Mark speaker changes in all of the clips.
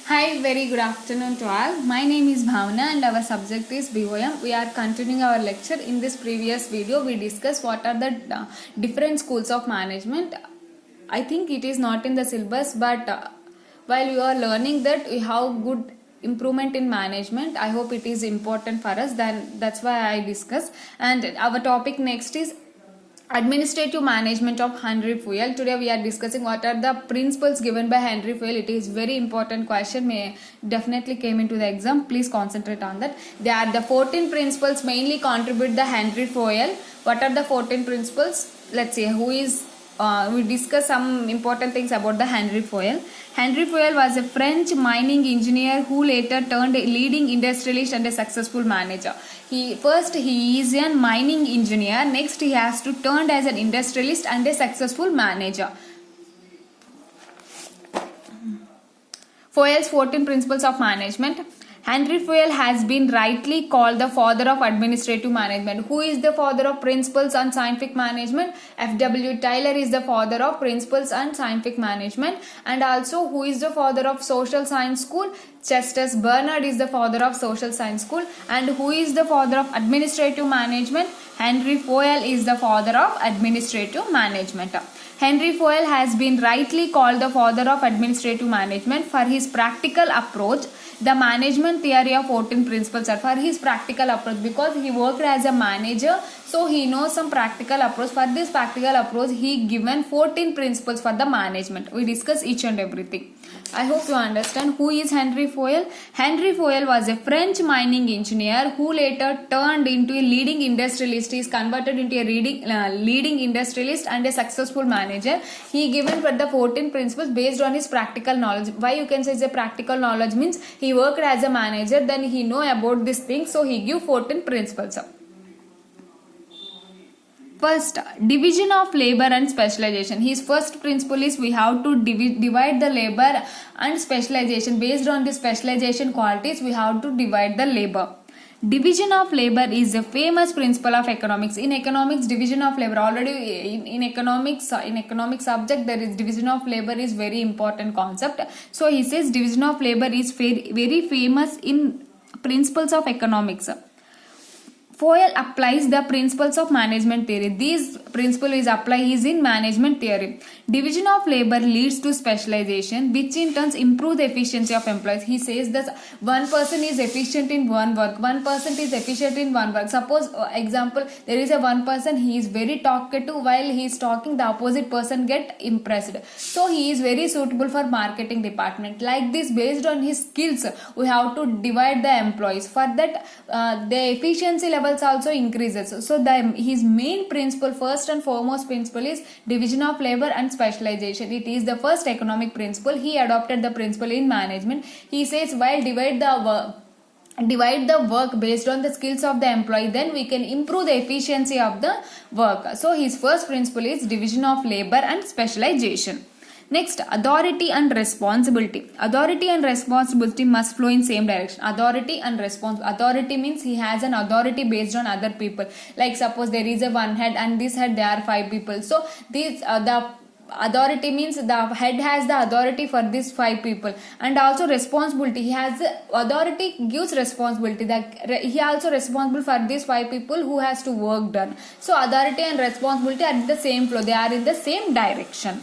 Speaker 1: Hi, very good afternoon to all. My name is Bhavana and our subject is BOM. We are continuing our lecture. In this previous video, we discussed what are the different schools of management. I think it is not in the syllabus, but while you are learning that, we have good improvement in management. I hope it is important for us. Then that's why I discuss. And our topic next is administrative management of Henry Fayol. Today we are discussing what are the principles given by Henry Fayol. It is very important question, may definitely came into the exam. Please concentrate on that. They are the 14 principles mainly contribute the Henry Fayol. What are the 14 principles? Let's see who is we discuss some important things about the Henry Fayol. Henry Fayol was a French mining engineer who later turned a leading industrialist and a successful manager. He is a mining engineer. Next, he has to turn as an industrialist and a successful manager. Fayol's 14 principles of management. Henry Fayol has been rightly called the father of administrative management. Who is the father of principles on scientific management? F.W. Taylor is the father of principles on scientific management. And also, who is the father of social science school? Chester Bernard is the father of social science school. And who is the father of administrative management? Henry Fayol is the father of administrative management. Henry Fayol has been rightly called the father of administrative management for his practical approach. The management theory of 14 principles are for his practical approach, because he worked as a manager, so he knows some practical approach. For this practical approach, he given 14 principles for the management. We discuss each and everything. I hope you understand who is Henry Fayol. Henry Fayol was a French mining engineer who later turned into a leading industrialist. He is converted into a leading industrialist and a successful manager. He given for the 14 principles based on his practical knowledge. Why you can say it's a practical knowledge means he worked as a manager, then he know about this thing, so he give 14 principles. First, division of labor and specialization. His first principle is we have to divide the labor and specialization. Based on the specialization qualities, we have to divide the labor. Division of labor is a famous principle of economics. In economics, division of labor already in economics subject there is division of labor is very important concept. So he says division of labor is very famous in principles of economics. Fayol applies the principles of management theory. These principle is applied in management theory. Division of labor leads to specialization, which in turn improve the efficiency of employees. He says that one person is efficient in one work, one person is efficient in one work. Suppose example, there is a one person, he is very talkative. While he is talking, the opposite person get impressed. So he is very suitable for marketing department. Like this, based on his skills, we have to divide the employees. For that, the efficiency level also increases. So his main principle, first and foremost principle is division of labor and specialization. It is the first economic principle. He adopted the principle in management. He says while divide the work based on the skills of the employee, then we can improve the efficiency of the work. So his first principle is division of labor and specialization. Next, authority and responsibility. Authority and responsibility must flow in same direction. Authority means he has an authority based on other people. Like suppose there is a one head and this head there are 5 people. So this the authority means the head has the authority for these 5 people. And also responsibility, he has authority gives responsibility, that he also responsible for these 5 people who has to work done. So authority and responsibility are in the same flow, they are in the same direction.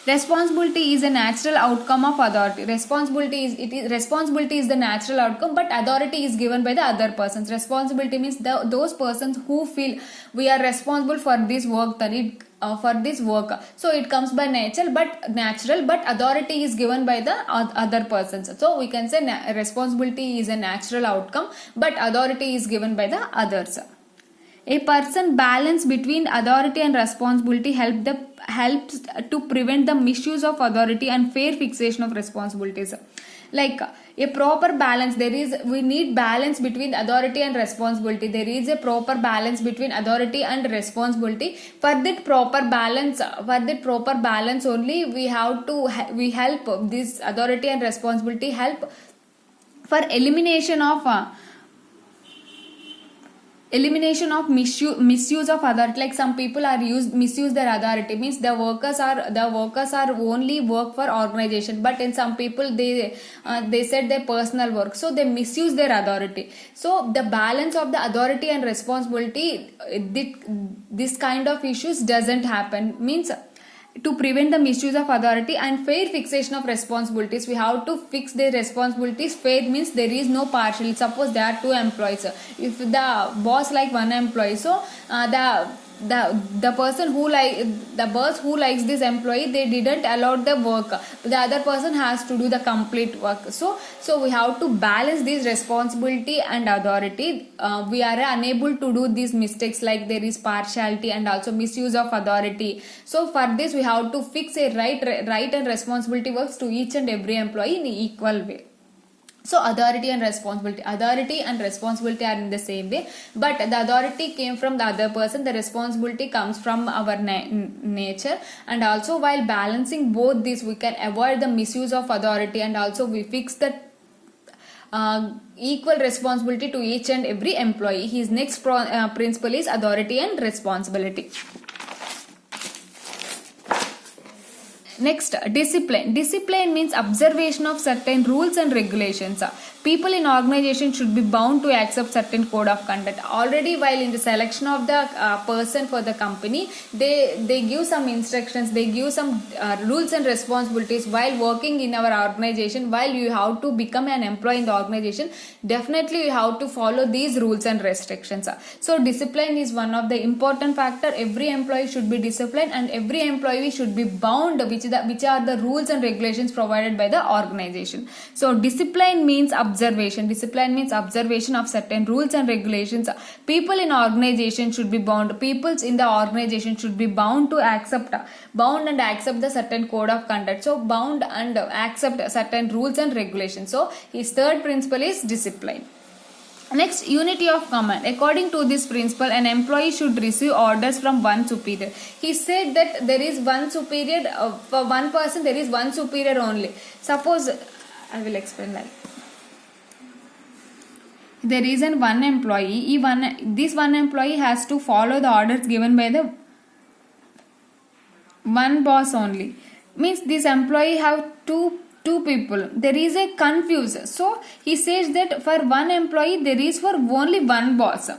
Speaker 1: Responsibility is a natural outcome of authority. Responsibility is the natural outcome, but authority is given by the other persons. Responsibility means those persons who feel we are responsible for this work, so it comes by natural, but authority is given by the other persons. So we can say responsibility is a natural outcome, but authority is given by the others. A person balance between authority and responsibility helps to prevent the misuse of authority and fair fixation of responsibilities. Like a proper balance, we need balance between authority and responsibility. There is a proper balance between authority and responsibility. For that proper balance only we help this authority and responsibility help for elimination of Elimination of misuse of authority, like some people are misuse their authority, means the workers are only work for organization, but in some people they said their personal work, so they misuse their authority. So the balance of the authority and responsibility, this kind of issues doesn't happen, means to prevent the misuse of authority and fair fixation of responsibilities, we have to fix their responsibilities. Fair means there is no partial. Suppose there are two employees, if the boss like one employee, so the person who the boss who likes this employee, they didn't allow the work, the other person has to do the complete work. So we have to balance this responsibility and authority. We are unable to do these mistakes, like there is partiality and also misuse of authority. So for this we have to fix a right and responsibility works to each and every employee in equal way. So authority and responsibility are in the same way, but the authority came from the other person, the responsibility comes from our nature. And also while balancing both these, we can avoid the misuse of authority, and also we fix the equal responsibility to each and every employee. His next principle is authority and responsibility. Next, discipline. Discipline means observation of certain rules and regulations. People in organization should be bound to accept certain code of conduct. Already while in the selection of the person for the company, they give some instructions, they give some rules and responsibilities while working in our organization. While you have to become an employee in the organization, definitely you have to follow these rules and restrictions. So discipline is one of the important factor. Every employee should be disciplined, and every employee should be bound which are the rules and regulations provided by the organization. So discipline means observation. Discipline means observation of certain rules and regulations. People in organization should be bound. Peoples in the organization should be bound and accept the certain code of conduct. So bound and accept certain rules and regulations. So his third principle is discipline. Next, unity of command. According to this principle, an employee should receive orders from one superior. He said that there is one superior, for one person there is one superior only. Suppose, I will explain like. There is one employee, this one employee has to follow the orders given by the one boss only. Means this employee have two people, there is a confuse. So he says that for one employee there is for only one boss.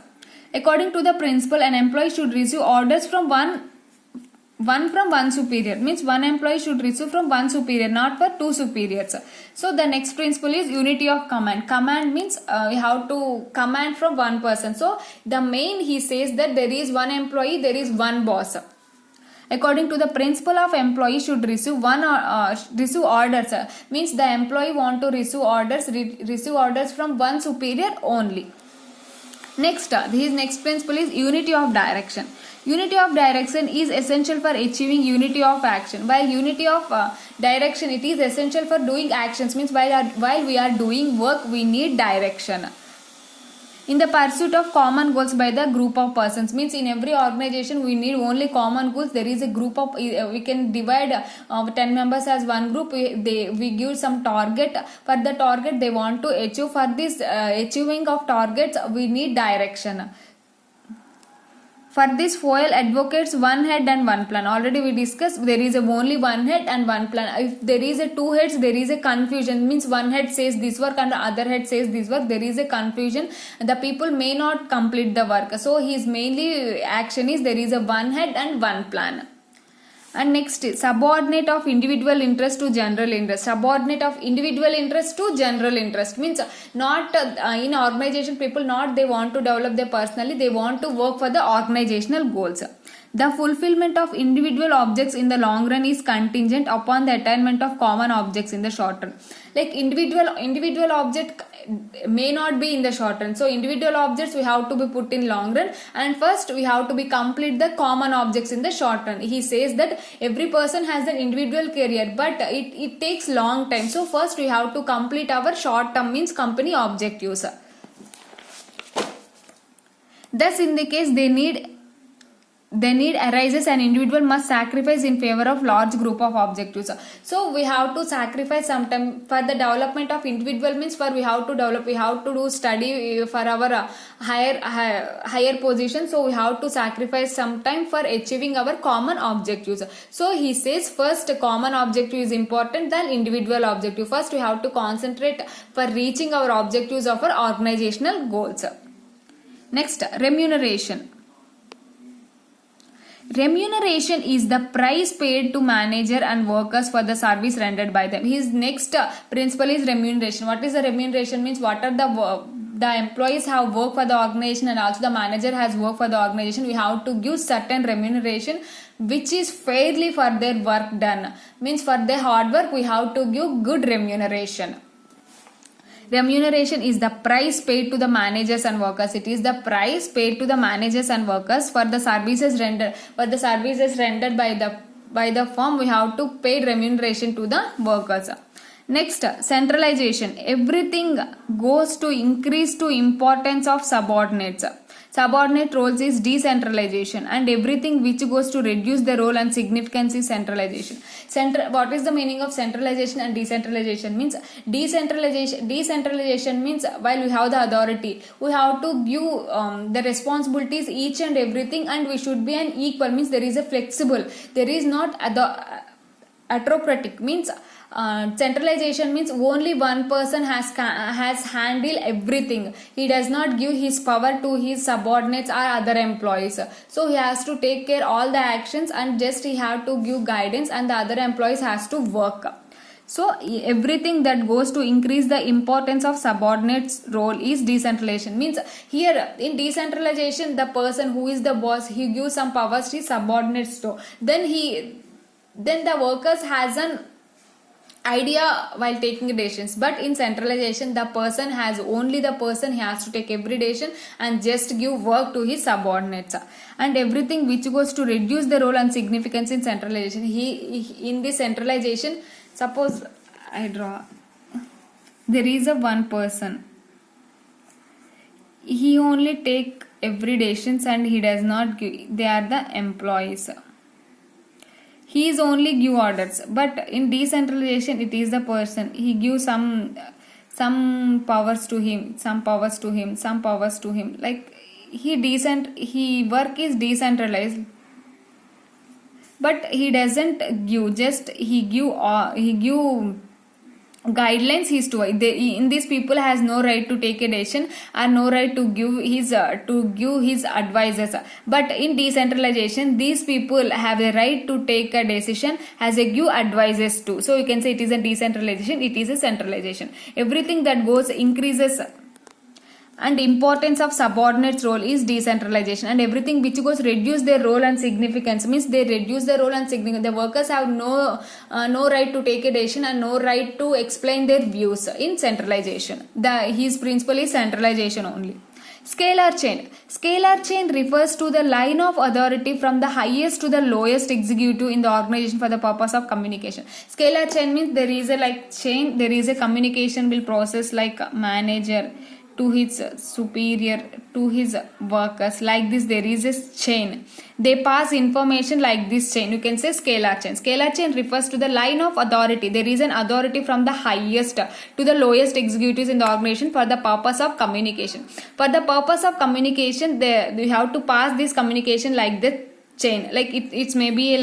Speaker 1: According to the principle, an employee should receive orders from one superior. Means one employee should receive from one superior, not for two superiors. So the next principle is unity of command. Command means we have to command from one person. So the main, he says that there is one employee, there is one boss. According to the principle of employee should receive orders, means the employee want to receive orders from one superior only. Next, his next principle is unity of direction. Unity of direction is essential for achieving unity of action. While unity of direction, it is essential for doing actions. Means while we are doing work, we need direction. In the pursuit of common goals by the group of persons. Means in every organization we need only common goals. There is a group of, we can divide 10 members as one group. We give some target. For the target they want to achieve. For this achieving of targets, we need direction. For this, FOIL advocates one head and one plan. Already we discussed there is only one head and one plan. If there is two heads, there is a confusion. Means one head says this work and the other head says this work. There is a confusion. The people may not complete the work. So his mainly action is there is a one head and one plan. And next is subordinate of individual interest to general interest. Subordinate of individual interest to general interest means not in organization people not they want to develop their personally, they want to work for the organizational goals. The fulfillment of individual objects in the long run is contingent upon the attainment of common objects in the short run. Like individual object may not be in the short run. So individual objects we have to be put in long run, and first we have to be complete the common objects in the short run. He says that every person has an individual career, but it takes long time. So first we have to complete our short term means company objectives. Thus in the case they need the need arises, an individual must sacrifice in favor of large group of objectives. So we have to sacrifice sometime for the development of individual, means for we have to develop, we have to do study for our higher position. So we have to sacrifice some time for achieving our common objectives. So he says first common objective is important than individual objective. First we have to concentrate for reaching our objectives of our organizational goals. Next, remuneration. Remuneration is the price paid to manager and workers for the service rendered by them. His next principle is remuneration. What is the remuneration? Means what are the employees have worked for the organization and also the manager has worked for the organization. We have to give certain remuneration which is fairly for their work done. Means for their hard work we have to give good remuneration. Remuneration is the price paid to the managers and workers. It is the price paid to the managers and workers for the services rendered by the firm. We have to pay remuneration to the workers. Next, centralization. Everything goes to increase to importance of subordinates. Subordinate roles is decentralization, and everything which goes to reduce the role and significance is centralization. What is the meaning of centralization and decentralization? Means decentralization means while we have the authority, we have to give the responsibilities each and everything, and we should be an equal. Means there is a flexible, there is not autocratic. Means centralization means only one person has handled everything. He does not give his power to his subordinates or other employees. So he has to take care all the actions and just he have to give guidance, and the other employees has to work. So everything that goes to increase the importance of subordinates role is decentralization. Means here in decentralization, the person who is the boss, he gives some powers to his subordinates too. Then the workers has an idea while taking decisions. But in centralization, the person has he has to take every decision and just give work to his subordinates. And everything which goes to reduce the role and significance in centralization. In this centralization, suppose I draw, there is a one person, he only take every decisions and he does not give, they are the employees. He is only give orders, but in decentralization it is the person. He gives some powers to him, some powers to him. Like he work is decentralized, but he doesn't give. Just he give guidelines. In these people has no right to take a decision and no right to give his advices. But in decentralization, these people have a right to take a decision as a give advices too. So you can say it is a decentralization, it is a centralization. Everything that goes increases and importance of subordinates role is decentralization, and everything which goes reduce their role and significance means they reduce their role and significance. The workers have no right to take a decision and no right to explain their views in centralization. His principle is centralization only. Scalar chain. Scalar chain refers to the line of authority from the highest to the lowest executive in the organization for the purpose of communication. Scalar chain means there is a chain, there is a communication will process like manager to his superior to his workers. Like this, there is a chain. They pass information like this chain. You can say scalar chain. Scalar chain refers to the line of authority. There is an authority from the highest to the lowest executives in the organization for the purpose of communication. For the purpose of communication, you have to pass this communication like the chain. Like it's maybe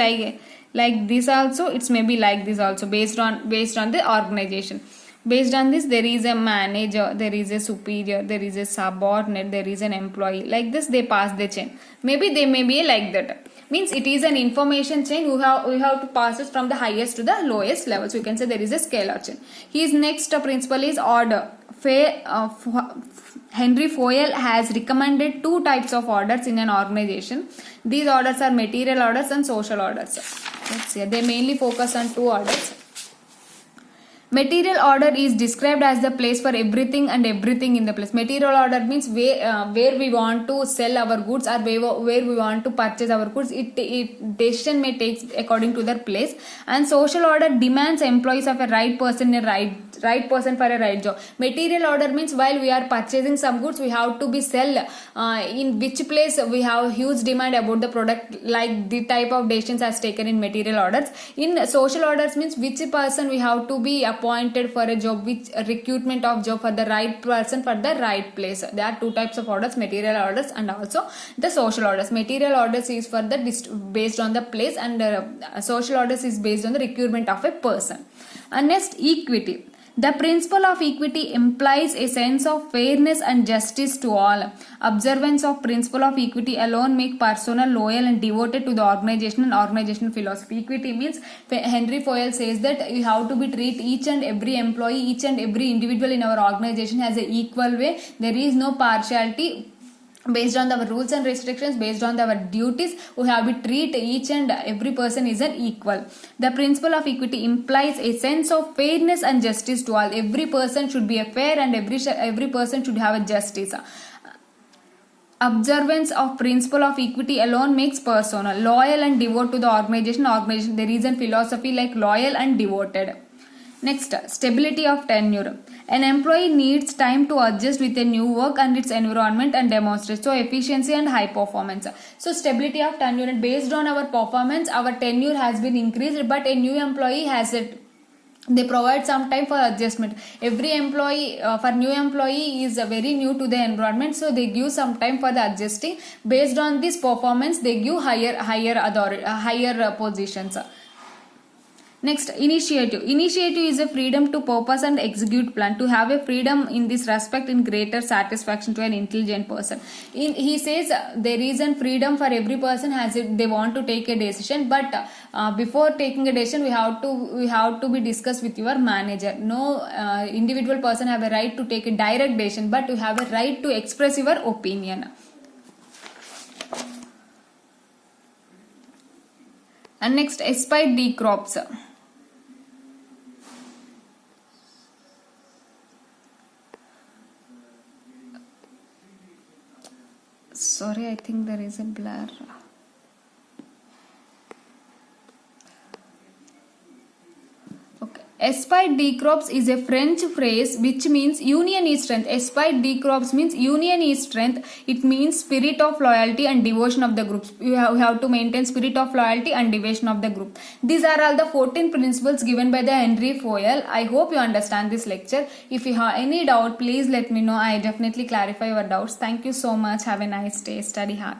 Speaker 1: like this also. It's maybe like this also based on the organization. Based on this, there is a manager, there is a superior, there is a subordinate, there is an employee. Like this, they pass the chain. Maybe they may be like that. Means it is an information chain. We have to pass it from the highest to the lowest level. So you can say there is a scalar chain. His next principle is order. Henry Fayol has recommended two types of orders in an organization. These orders are material orders and social orders. Let's see. They mainly focus on two orders. Material order is described as the place for everything and everything in the place. Material order means where we want to sell our goods or where we want to purchase our goods. Decision may take according to their place. And social order demands employees of a right person in a right person for a right job. Material order means while we are purchasing some goods, we have to be sell in which place we have huge demand about the product, like the type of decisions as taken in material orders. In social orders means which person we have to be appointed for a job, which recruitment of job for the right person for the right place. There are two types of orders, material orders and also the social orders. Material orders is for the based on the place, and social orders is based on the recruitment of a person. And next, equity. The principle of equity implies a sense of fairness and justice to all. Observance of principle of equity alone make personnel loyal and devoted to the organization and organizational philosophy. Equity means, Henry Fayol says that you have to be treat each and every employee, each and every individual in our organization as an equal way. There is no partiality. Based on our rules and restrictions, based on our duties, we have to treat each and every person is an equal. The principle of equity implies a sense of fairness and justice to all. Every person should be a fair, and every person should have a justice. Observance of principle of equity alone makes personnel loyal and devoted to the organization. There is a philosophy like loyal and devoted. Next, stability of tenure. An employee needs time to adjust with a new work and its environment and demonstrate so efficiency and high performance. So stability of tenure, based on our performance, our tenure has been increased, but a new employee has it. They provide some time for adjustment. Every employee, for new employee is very new to the environment, so they give some time for the adjusting. Based on this performance, they give higher positions. Next, initiative. Initiative is a freedom to purpose and execute plan. To have a freedom in this respect in greater satisfaction to an intelligent person. He says there is a freedom for every person has it. They want to take a decision, but before taking a decision, we have to be discussed with your manager. No individual person have a right to take a direct decision, but you have a right to express your opinion. And next, Espite de Crops. Sorry, I think there is a blur. Okay. Espite de Crops is a French phrase which means union is strength. Espite de Crops means union is strength. It means spirit of loyalty and devotion of the group. We have to maintain spirit of loyalty and devotion of the group. These are all the 14 principles given by the Henry Fayol. I hope you understand this lecture. If you have any doubt, please let me know. I definitely clarify your doubts. Thank you so much. Have a nice day. Study hard.